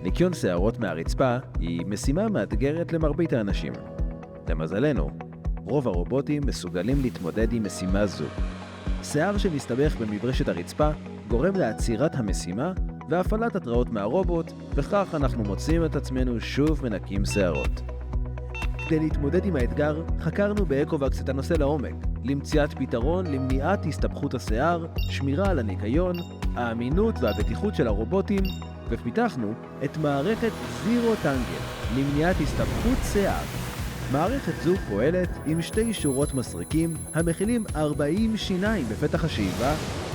ניקיון שערות מהרצפה היא משימה מאתגרת למרבית האנשים. למזלנו, רוב הרובוטים מסוגלים להתמודד עם משימה זו. שיער שמסתבך במברשת הרצפה גורם לעצירת המשימה והפעלת התראות מהרובוט, וכך אנחנו מוצאים את עצמנו שוב מנקים שערות. כדי להתמודד עם האתגר, חקרנו באקובקס את הנושא לעומק, למציאת פתרון למניעת הסתבכות השיער, שמירה על הניקיון, האמינות והבטיחות של הרובוטים, ופיתחנו את מערכת זירו טנגל למניעת הסתבכות שיער. מערכת זו פועלת עם שתי שורות מסריקים המכילים 40 שיניים בפתח השאיבה,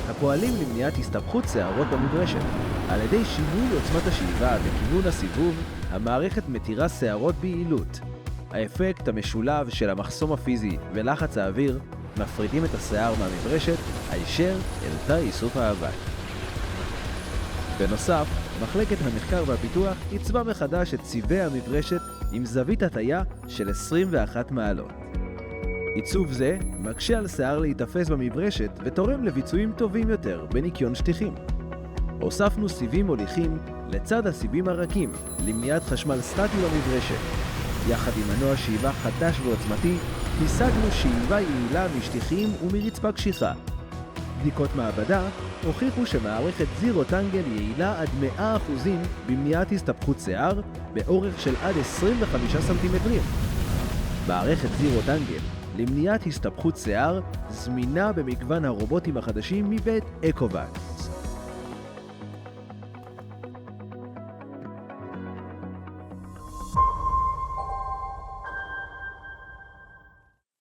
הפועלים למניעת הסתבכות שערות במברשת. על ידי שינוי עוצמת השאיבה וכיוון הסיבוב, המערכת מתירה שערות ביעילות. האפקט המשולב של המחסום הפיזי ולחץ האוויר מפרידים את השיער מהמברשת הישר אל תא איסוף האבק. בנוסף, מחלקת המחקר והפיתוח עיצבה מחדש את צבעי המברשת עם זווית הטיה של 21 מעלות. עיצוב זה מקשה על שיער להתאפס במברשת ותורם לביצועים טובים יותר בניקיון שטיחים. הוספנו סיבים מוליכים לצד הסיבים הרכים למניעת חשמל סטטי במברשת. יחד עם מנוע שאיבה חדש ועוצמתי, השגנו שאיבה יעילה משטיחים ומרצפה קשיחה. בדיקות מעבדה הוכיחו שמערכת זירו טנגל יעילה עד 100% במניעת הסתבכות שיער באורך של עד 25 סנטימטרים. מערכת זירו טנגל למניעת הסתבכות שיער זמינה במגוון הרובוטים החדשים מבית אקובקס.